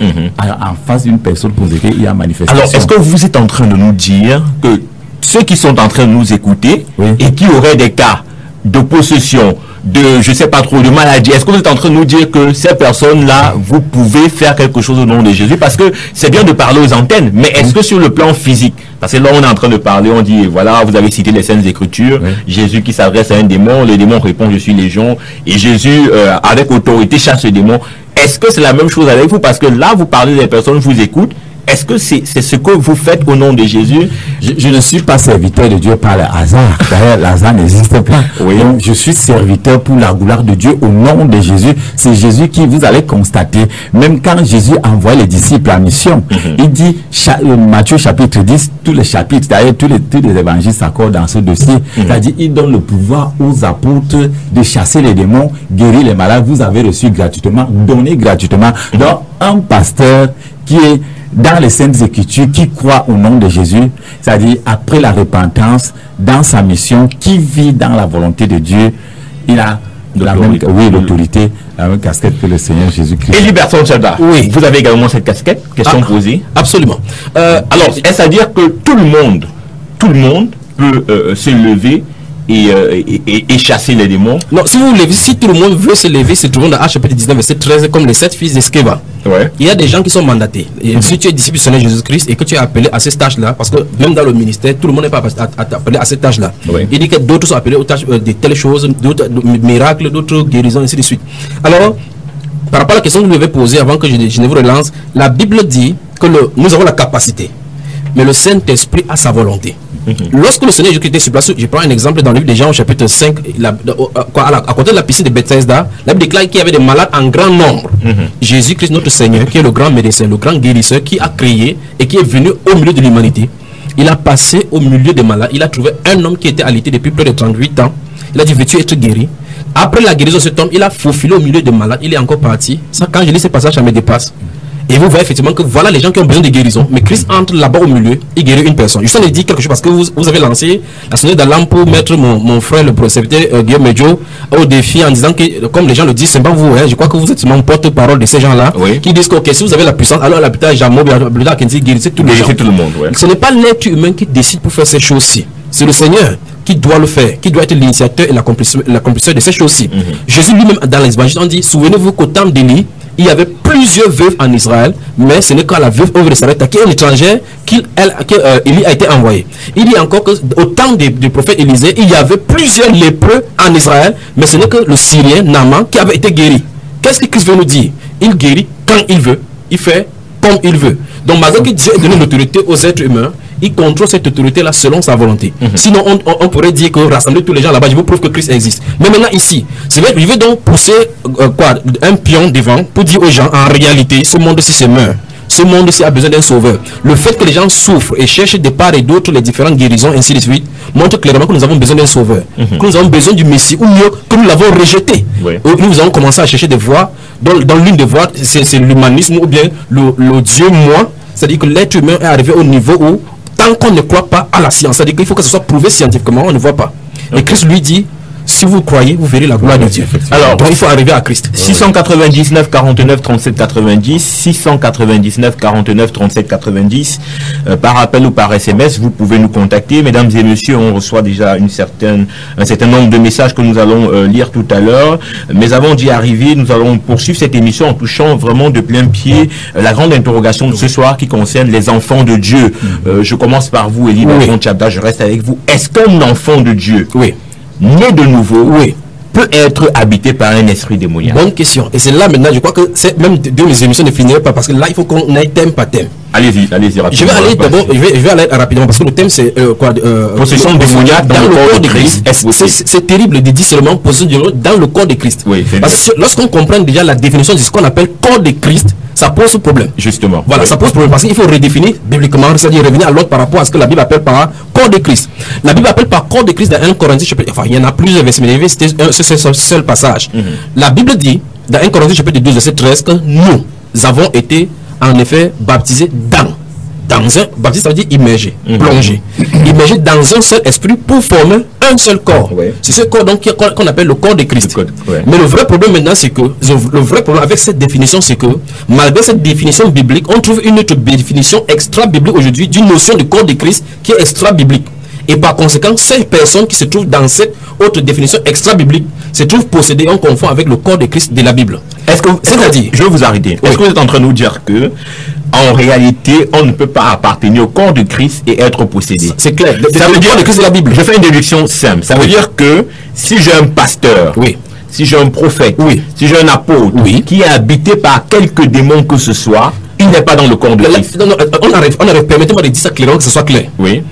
en face d'une personne possédée, il y a manifestation. Alors, est-ce que vous êtes en train de nous dire que ceux qui sont en train de nous écouter et qui auraient des cas de possession, je sais pas trop, de maladie. Est-ce que vous êtes en train de nous dire que ces personnes-là, vous pouvez faire quelque chose au nom de Jésus? Parce que c'est bien de parler aux antennes, mais est-ce que sur le plan physique, parce que là on est en train de parler, on dit voilà, vous avez cité les Saintes Écritures, Jésus qui s'adresse à un démon, le démon répond je suis légion, et Jésus avec autorité chasse le démon. Est-ce que c'est la même chose avec vous? Parce que là vous parlez des personnes, vous écoutent. Est-ce que c'est ce que vous faites au nom de Jésus? Je ne suis pas serviteur de Dieu par le hasard. D'ailleurs, le hasard n'existe pas. Oui. Donc, je suis serviteur pour la gloire de Dieu au nom de Jésus. C'est Jésus qui, vous allez constater, même quand Jésus envoie les disciples en mission, il dit, Matthieu chapitre 10, tous les chapitres, d'ailleurs, tous les évangiles s'accordent dans ce dossier. C'est-à-dire, il donne le pouvoir aux apôtres de chasser les démons, guérir les malades. Vous avez reçu gratuitement, donné gratuitement. Donc, un pasteur qui est dans les Saintes Écritures, qui croit au nom de Jésus, c'est-à-dire après la repentance, dans sa mission, qui vit dans la volonté de Dieu, il a l'autorité, la même casquette que le Seigneur Jésus-Christ. Et Liberton Chada, oui, vous avez également cette casquette, question posée. Absolument. Alors, est-ce à dire que tout le monde peut se lever et chasser les démons? Non, si tout le monde veut se lever, c'est tout le monde dans Actes chapitre 19, verset 13, comme les 7 fils d'Esceva. Ouais. Il y a des gens qui sont mandatés. Et si tu es disciple du Seigneur Jésus-Christ et que tu es appelé à ces tâches-là, parce que même dans le ministère, tout le monde n'est pas appelé à ces tâches-là. Ouais. Il dit que d'autres sont appelés aux tâches de telles choses, d'autres miracles, d'autres guérisons, ainsi de suite. Alors, par rapport à la question que vous m'avez posée avant que je ne vous relance, la Bible dit que nous avons la capacité, mais le Saint-Esprit a sa volonté. Lorsque le Seigneur Jésus-Christ était sur place, je prends un exemple dans le livre de Jean au chapitre 5, à côté de la piscine de Bethesda, la Bible déclare qu'il y avait des malades en grand nombre. Jésus-Christ, notre Seigneur, qui est le grand médecin, le grand guérisseur, qui a créé et qui est venu au milieu de l'humanité, il a passé au milieu des malades, il a trouvé un homme qui était alité depuis plus de 38 ans, il a dit veux-tu être guéri? Après la guérison de cet homme, il a faufilé au milieu des malades, il est encore parti. Ça, quand je lis ces passages, ça me dépasse. Et vous voyez effectivement que voilà les gens qui ont besoin de guérison. Mais Christ entre là-bas au milieu, il guérit une personne. Je vais dire quelque chose parce que vous avez lancé la sonnette d'alarme pour mettre mon frère, le précepteur Guillaume Medjo, au défi en disant que, comme les gens le disent, c'est pas vous, hein, je crois que vous êtes mon porte-parole de ces gens-là, qui disent que okay, si vous avez la puissance, alors l'hôpital Jamo, l'hôpital Kenzi, guérissez tout le monde. Ouais. Ce n'est pas l'être humain qui décide pour faire ces choses-ci. C'est le Seigneur qui doit le faire, qui doit être l'initiateur et l'accomplisseur de ces choses-ci. Jésus lui-même, dans l'évangile, on dit, souvenez-vous qu'au temps d'Élie, il y avait plusieurs veuves en Israël, mais ce n'est qu'à la veuve de Sarepta, qui est une étrangère, qu'Élie a été envoyé. Il dit encore qu'au temps du prophète Élisée, il y avait plusieurs lépreux en Israël, mais ce n'est que le Syrien, Naaman, qui avait été guéri. Qu'est-ce que Christ veut nous dire? Il guérit quand il veut, il fait comme il veut. Donc, malgré que Dieu ait donné l'autorité aux êtres humains, il contrôle cette autorité-là selon sa volonté. Sinon, on pourrait dire que rassembler tous les gens là-bas, je vous prouve que Christ existe. Mais maintenant, ici, je vais donc pousser un pion devant pour dire aux gens, en réalité, ce monde-ci se meurt. Ce monde-ci a besoin d'un sauveur. Le fait que les gens souffrent et cherchent de part et d'autre les différentes guérisons, ainsi de suite, montre clairement que nous avons besoin d'un sauveur. Que nous avons besoin du Messie, ou mieux, que nous l'avons rejeté. Nous avons commencé à chercher des voies, dans l'une des voies, c'est l'humanisme ou bien le Dieu moi. C'est-à-dire que l'être humain est arrivé au niveau où, tant qu'on ne croit pas à la science, c'est-à-dire qu'il faut que ce soit prouvé scientifiquement, on ne voit pas. Et Christ lui dit, si vous croyez, vous verrez la gloire de Dieu. Alors, donc il faut arriver à Christ. 699 49 37 90, 699 49 37 90, par appel ou par SMS, vous pouvez nous contacter. Mesdames et messieurs, on reçoit déjà un certain nombre de messages que nous allons lire tout à l'heure. Mais avant d'y arriver, nous allons poursuivre cette émission en touchant vraiment de plein pied la grande interrogation de ce soir qui concerne les enfants de Dieu. Je commence par vous, Elie Chapda, je reste avec vous. Est-ce qu'un enfant de Dieu, né de nouveau, peut être habité par un esprit démoniaque? Bonne question. Et c'est là maintenant, je crois que c'est même deux mes émissions ne finiraient pas parce que là, il faut qu'on aille thème par thème. Allez-y, rapidement. Je vais aller d'abord, je vais aller rapidement parce que le thème c'est possession démoniaque dans le corps de Christ. C'est terrible de dire seulement possession démoniaque dans le corps de Christ. Parce que lorsqu'on comprend déjà la définition de ce qu'on appelle corps de Christ, ça pose problème. Justement. Voilà, ça pose problème parce qu'il faut redéfinir bibliquement, c'est-à-dire revenir à l'autre par rapport à ce que la Bible appelle par corps de Christ. La Bible appelle par corps de Christ dans 1 Corinthiens, enfin il y en a plusieurs versets, mais c'est un seul passage. La Bible dit dans 1 Corinthiens chapitre 12 verset 13 que nous avons été en effet baptisés dans un baptisé, ça veut dire immergé, plongé, immergé dans un seul esprit pour former un seul corps. C'est ce corps donc qu'on appelle le corps de Christ. Mais le vrai problème maintenant, c'est que le vrai problème avec cette définition, c'est que malgré cette définition biblique, on trouve une autre définition extra biblique aujourd'hui d'une notion de corps de Christ qui est extra biblique. Et par conséquent, ces personnes qui se trouvent dans cette autre définition extra-biblique se trouvent possédées en confond avec le corps de Christ de la Bible. C'est-à-dire, je vais vous arrêter. Est-ce que vous êtes en train de nous dire que en réalité, on ne peut pas appartenir au corps de Christ et être possédé? C'est clair. Ça veut dire que c'est la Bible. Je fais une déduction simple. Ça veut dire que si j'ai un pasteur, si j'ai un prophète, si j'ai un apôtre qui est habité par quelques démons que ce soit, il n'est pas dans le corps de Christ. On arrive. Permettez-moi de dire ça clairement, que ce soit clair. Oui.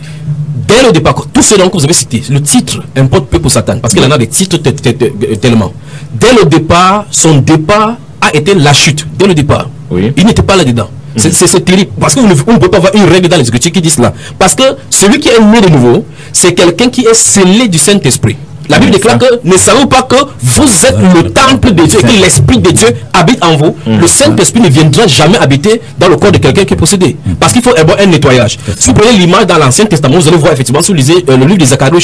Dès le départ, tous ces noms que vous avez cités, le titre importe peu pour Satan, parce qu'il en a des titres tellement. Dès le départ, son départ a été la chute. Dès le départ. Il n'était pas là-dedans. C'est terrible. Parce qu'on ne peut pas avoir une règle dans les Écritures qui dit cela. Parce que celui qui est né de nouveau, c'est quelqu'un qui est scellé du Saint-Esprit. La Bible déclare que ne savez pas que vous êtes le temple de Dieu et que l'Esprit de Dieu habite en vous. Le Saint-Esprit ne viendra jamais habiter dans le corps de quelqu'un qui est possédé. Parce qu'il faut un nettoyage. Si vous prenez l'image dans l'Ancien Testament, vous allez voir effectivement, si vous lisez le livre de Zacharie,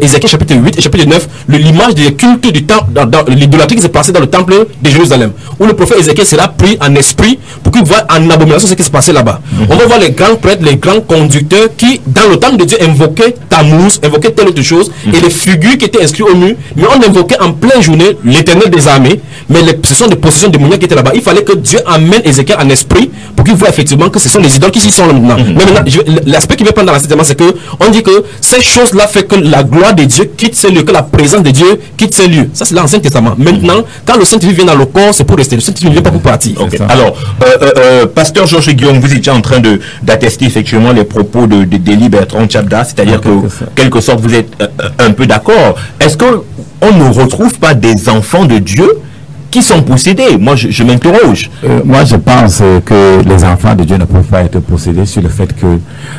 Ézéchiel chapitre 8 et chapitre 9, l'image des cultes du temple, dans l'idolâtrie qui s'est passée dans le temple de Jérusalem, où le prophète Ézéchiel sera pris en esprit pour qu'il voit en abomination ce qui se passait là-bas. On va voir les grands prêtres, les grands conducteurs qui, dans le temple de Dieu, invoquaient Tammuz, invoquaient telle autre chose, et les figures qui étaient inscrites au mur, mais on invoquait en pleine journée l'Éternel des armées, mais ce sont des possessions démoniaques qui étaient là-bas. Il fallait que Dieu amène Ézéchiel en esprit pour qu'il voit effectivement que ce sont les idoles qui y sont là maintenant. Mais maintenant, l'aspect qui veut prendre dans l'enseignement, c'est que on dit que ces choses-là fait que la gloire de Dieu quitte ces lieux, que la présence de Dieu quitte ces lieux. Ça, c'est l'Ancien Testament. Maintenant, quand le Saint-Esprit vient dans le corps, c'est pour rester. Le Saint-Esprit ne vient pas pour partir. Alors, pasteur Georges Guillaume, vous étiez en train d'attester effectivement les propos d'Élie Bertrand Tchabda, c'est-à-dire que, quelque sorte, vous êtes un peu d'accord. Est-ce qu'on ne retrouve pas des enfants de Dieu qui sont possédés? Moi, je m'interroge. Moi, je pense que les enfants de Dieu ne peuvent pas être possédés sur le fait que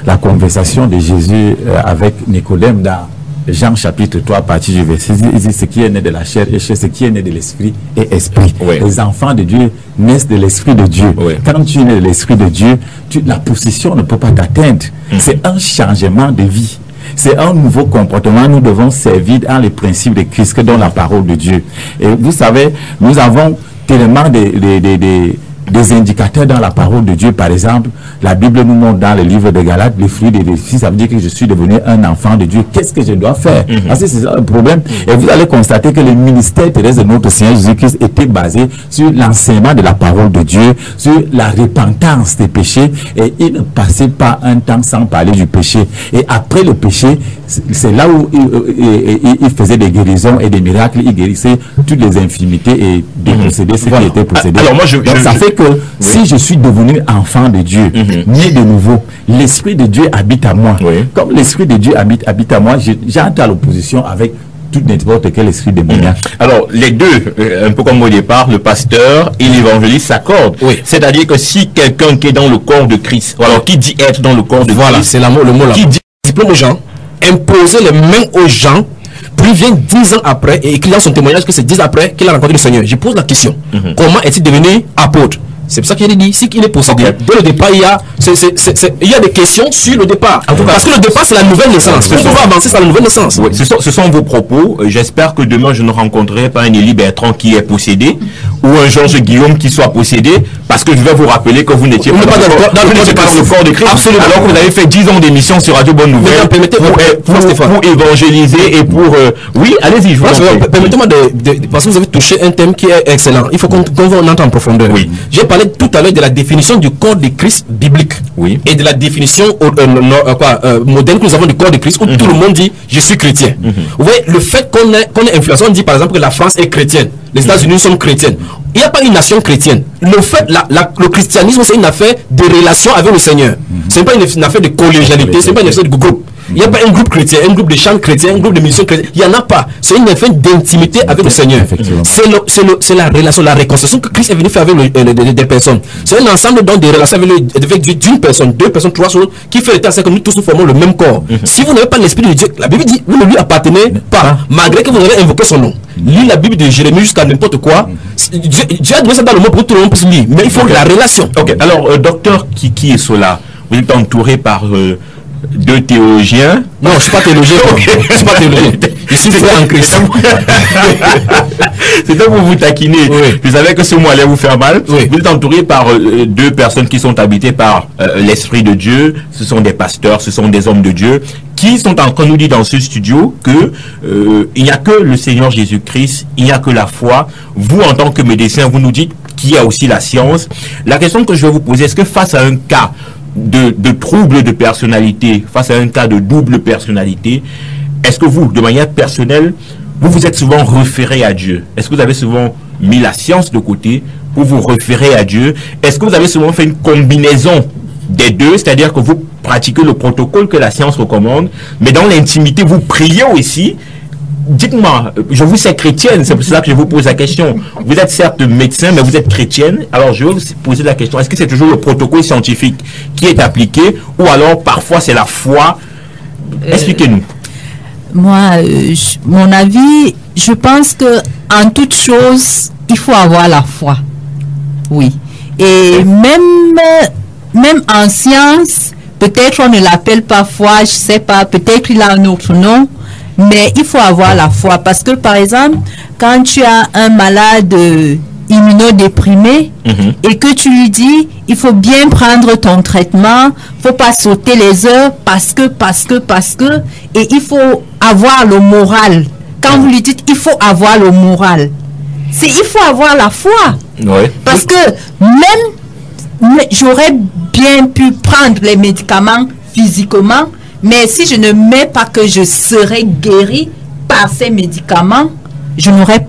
la conversation de Jésus avec Nicodème dans Jean chapitre 3, à partir du verset, il dit ce qui est né de la chair et ce qui est né de l'esprit est esprit. Les enfants de Dieu naissent de l'esprit de Dieu. Quand tu es né de l'esprit de Dieu, la possession ne peut pas t'atteindre. C'est un changement de vie. C'est un nouveau comportement. Nous devons servir dans les principes de Christ que dans la parole de Dieu. Et vous savez, nous avons tellement des indicateurs dans la parole de Dieu. Par exemple, la Bible nous montre dans le livre de Galates les fruits des défis. Ça veut dire que je suis devenu un enfant de Dieu. Qu'est-ce que je dois faire? Parce que c'est ça le problème. Et vous allez constater que le ministère terrestre de notre Seigneur Jésus-Christ était basé sur l'enseignement de la parole de Dieu, sur la repentance des péchés. Et il ne passait pas un temps sans parler du péché. Et après le péché, c'est là où il faisait des guérisons et des miracles. Il guérissait toutes les infirmités et dépossédait ceux qui étaient possédés. Alors moi, donc ça fait que si je suis devenu enfant de Dieu, né de nouveau, l'Esprit de Dieu habite à moi. Comme l'Esprit de Dieu habite à moi, j'entre à l'opposition avec tout n'importe quel esprit démoniaque. Alors, les deux, un peu comme au départ, le pasteur et l'évangéliste s'accordent. C'est-à-dire que si quelqu'un qui est dans le corps de Christ, alors qui dit être dans le corps de Christ, c'est le mot là. Qui dit diplôme aux gens, imposer les mains aux gens, puis vient 10 ans après et écrit dans son témoignage que c'est 10 ans après qu'il a rencontré le Seigneur. Je pose la question, comment est-il devenu apôtre? C'est pour ça qu'il dit, si qu'il est possédé, dès le départ, il y a des questions sur le départ. Parce que le départ, c'est la nouvelle naissance. On va avancer sur la nouvelle naissance. Ce sont vos propos. J'espère que demain, je ne rencontrerai pas un Élie Bertrand qui est possédé ou un Georges Guillaume qui soit possédé, parce que je vais vous rappeler que vous n'étiez pas dans le corps de Christ. Absolument. Alors que vous avez fait 10 ans d'émission sur Radio Bonne Nouvelle pour évangéliser et pour... Oui, allez-y, je vous en prie. Permettez-moi parce que vous avez touché un thème qui est excellent. Il faut qu'on entre en profondeur. J'ai parlé tout à l'heure de la définition du corps de Christ biblique et de la définition moderne que nous avons du corps de Christ où tout le monde dit je suis chrétien. Vous voyez, le fait qu'on ait influence, on dit par exemple que la France est chrétienne, les États-Unis sont chrétiennes. Il n'y a pas une nation chrétienne. Le fait, le christianisme, c'est une affaire de relation avec le Seigneur. Ce n'est pas une affaire de collégialité, ce n'est pas une affaire de groupe. Il n'y a pas un groupe chrétien, un groupe de chants chrétiens, un groupe de musiciens chrétiens. Il n'y en a pas. C'est une affaire d'intimité avec le Seigneur. C'est la relation, la réconciliation que Christ est venu faire avec des personnes. C'est un ensemble de relations avec Dieu, d'une personne, deux personnes, trois choses, qui fait l'état que nous tous nous formons le même corps. Si vous n'avez pas l'Esprit de Dieu, la Bible dit, vous ne lui appartenez pas, malgré que vous avez invoqué son nom. Lis la Bible de Jérémie jusqu'à n'importe quoi. Dieu a donné ça dans le mot pour que tout le monde puisse lire. Mais il faut la relation. Alors, docteur Kiki Esola, vous êtes entouré par... deux théologiens. Non, je ne suis pas théologien. Je suis pas théologien. Je suis frère en Christ. C'était pour vous taquiner. Oui. Je savais que ce mot allait vous faire mal. Oui. Vous êtes entouré par deux personnes qui sont habitées par l'Esprit de Dieu. Ce sont des pasteurs, ce sont des hommes de Dieu qui sont en train de nous dire dans ce studio que il n'y a que le Seigneur Jésus-Christ, il n'y a que la foi. Vous, en tant que médecin, vous nous dites qu'il y a aussi la science. La question que je vais vous poser, est-ce que face à un cas de trouble de personnalité, face à un cas de double personnalité, est-ce que vous, de manière personnelle, vous vous êtes souvent référé à Dieu? Est-ce que vous avez souvent mis la science de côté pour vous référer à Dieu? Est-ce que vous avez souvent fait une combinaison des deux, c'est-à-dire que vous pratiquez le protocole que la science recommande, mais dans l'intimité, vous priez aussi? Dites-moi, je vous sais chrétienne, c'est pour cela que je vous pose la question. Vous êtes certes médecin, mais vous êtes chrétienne. Alors je vais vous poser la question, est-ce que c'est toujours le protocole scientifique qui est appliqué, ou alors parfois c'est la foi? Expliquez-nous. Moi, mon avis, je pense que en toute chose, il faut avoir la foi. Oui. Et même en science, peut-être on ne l'appelle pas foi, je sais pas, peut-être il a un autre nom, mais il faut avoir la foi. Parce que, par exemple, quand tu as un malade immunodéprimé et que tu lui dis, il faut bien prendre ton traitement, faut pas sauter les heures parce que, et il faut avoir le moral. Quand vous lui dites, il faut avoir le moral, il faut avoir la foi. Ouais. Parce que même j'aurais bien pu prendre les médicaments physiquement, mais si je ne mets pas que je serai guéri par ces médicaments, je n'aurai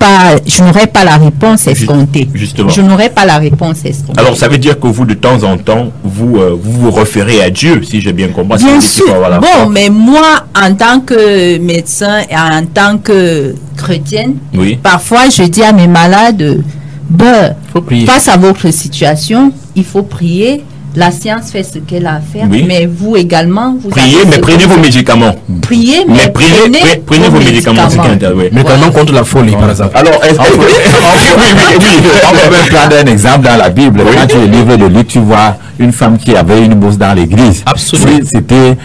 pas la réponse escomptée. Justement. Je n'aurai pas la réponse escomptée. Alors, ça veut dire que vous, de temps en temps, vous référez à Dieu, si j'ai bien compris. Bien sûr. Bon, mais moi, en tant que médecin et en tant que chrétienne, parfois, je dis à mes malades, face à votre situation, il faut prier. La science fait ce qu'elle a à faire, mais vous également, vous priez, mais prenez vos médicaments. Priez, mais prenez vos médicaments. Médicaments contre la folie, par exemple. Alors, est-ce que on peut même prendre un exemple dans la Bible. Quand tu es livré de Luc, tu vois une femme qui avait une bourse dans l'église. Absolument. C'était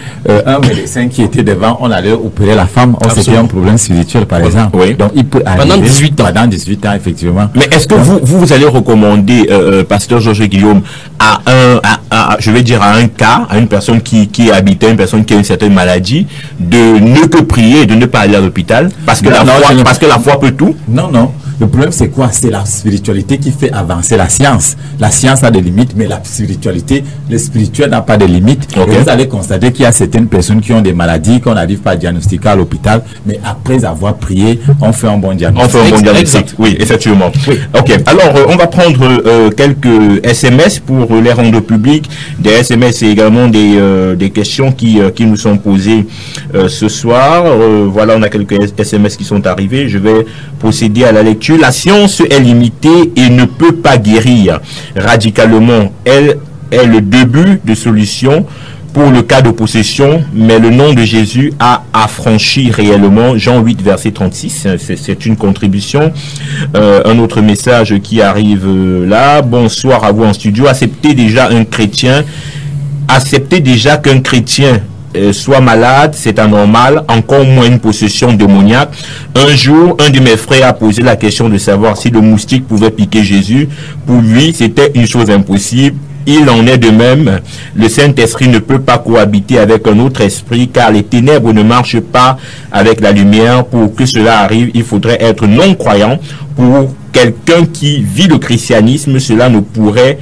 un médecin qui était devant, on allait opérer la femme. C'était un problème spirituel, par exemple. Donc, il peut arriver. Pendant 18 ans. Pendant 18 ans, effectivement. Mais est-ce que vous allez recommander, pasteur Georges Guillaume, à un cas, à une personne qui est habitée, une personne qui a une certaine maladie, de ne que prier et de ne pas aller à l'hôpital? Parce que la foi peut tout? Non. Le problème, c'est quoi? C'est la spiritualité qui fait avancer la science. La science a des limites, mais la spiritualité, le spirituel n'a pas de limites. Et vous allez constater qu'il y a certaines personnes qui ont des maladies qu'on n'arrive pas à diagnostiquer à l'hôpital, mais après avoir prié, on fait un bon diagnostic. Oui, effectivement. Oui. Ok. Alors, on va prendre quelques SMS pour les rendre publics. Des SMS et également des questions qui nous sont posées ce soir. Voilà, on a quelques SMS qui sont arrivés. Je vais procéder à la lecture. La science est limitée et ne peut pas guérir radicalement. Elle est le début de solution pour le cas de possession, mais le nom de Jésus a affranchi réellement. Jean 8, verset 36, c'est une contribution. Un autre message qui arrive là. Bonsoir à vous en studio. Acceptez déjà qu'un chrétien soit malade, c'est anormal, encore moins une possession démoniaque. Un jour, un de mes frères a posé la question de savoir si le moustique pouvait piquer Jésus. Pour lui, c'était une chose impossible. Il en est de même. Le Saint-Esprit ne peut pas cohabiter avec un autre esprit, car les ténèbres ne marchent pas avec la lumière. Pour que cela arrive, il faudrait être non-croyant. Pour quelqu'un qui vit le christianisme, cela ne pourrait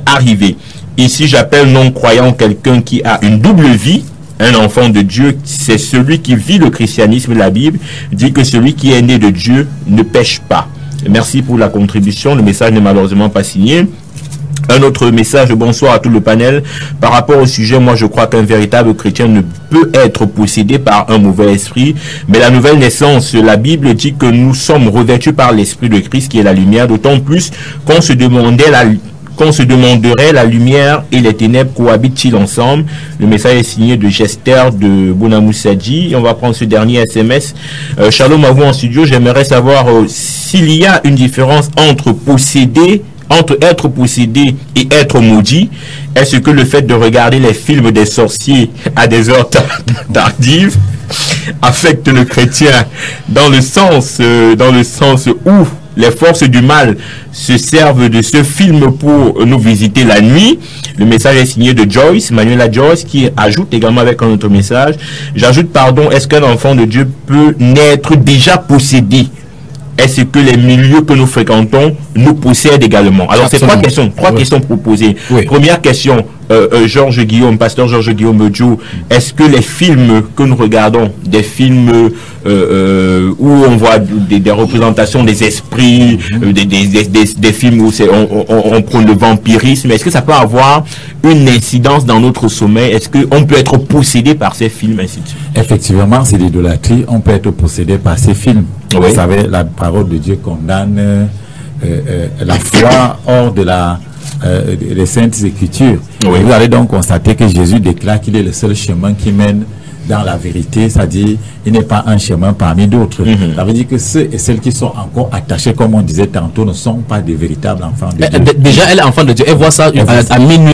arriver. Ici, j'appelle non-croyant quelqu'un qui a une double vie. Un enfant de Dieu, c'est celui qui vit le christianisme. La Bible dit que celui qui est né de Dieu ne pêche pas. Merci pour la contribution. Le message n'est malheureusement pas signé. Un autre message, bonsoir à tout le panel. Par rapport au sujet, moi je crois qu'un véritable chrétien ne peut être possédé par un mauvais esprit. Mais la nouvelle naissance, la Bible dit que nous sommes revêtus par l'Esprit de Christ qui est la lumière. D'autant plus qu'on se demanderait la lumière et les ténèbres cohabitent-ils ensemble? Le message est signé de Gester de Bonamoussadji. On va prendre ce dernier SMS. Shalom à vous en studio. J'aimerais savoir s'il y a une différence entre être possédé et être maudit. Est-ce que le fait de regarder les films des sorciers à des heures tardives affecte le chrétien dans le sens où les forces du mal se servent de ce film pour nous visiter la nuit. Le message est signé de Joyce, Manuela Joyce, qui ajoute également avec un autre message. J'ajoute, pardon, est-ce qu'un enfant de Dieu peut naître déjà possédé? Est-ce que les milieux que nous fréquentons nous possèdent également? Alors, c'est trois questions proposées. Oui. Première question, pasteur Georges Guillaume Joe, est-ce que les films que nous regardons, des films où on voit des représentations des esprits, des films où on prône le vampirisme, est-ce que ça peut avoir une incidence dans notre sommeil? Est-ce qu'on peut être possédé par ces films, ainsi de suite? Effectivement, c'est l'idolâtrie. On peut être possédé par ces films. Oui. Vous savez, la parole de Dieu condamne la foi hors de les Saintes Écritures. Oui. Vous allez donc constater que Jésus déclare qu'il est le seul chemin qui mène dans la vérité, c'est-à-dire il n'est pas un chemin parmi d'autres. Ça veut dire que ceux et celles qui sont encore attachés, comme on disait tantôt, ne sont pas des véritables enfants de Dieu. Déjà, elle est enfant de Dieu. Elle voit ça à minuit.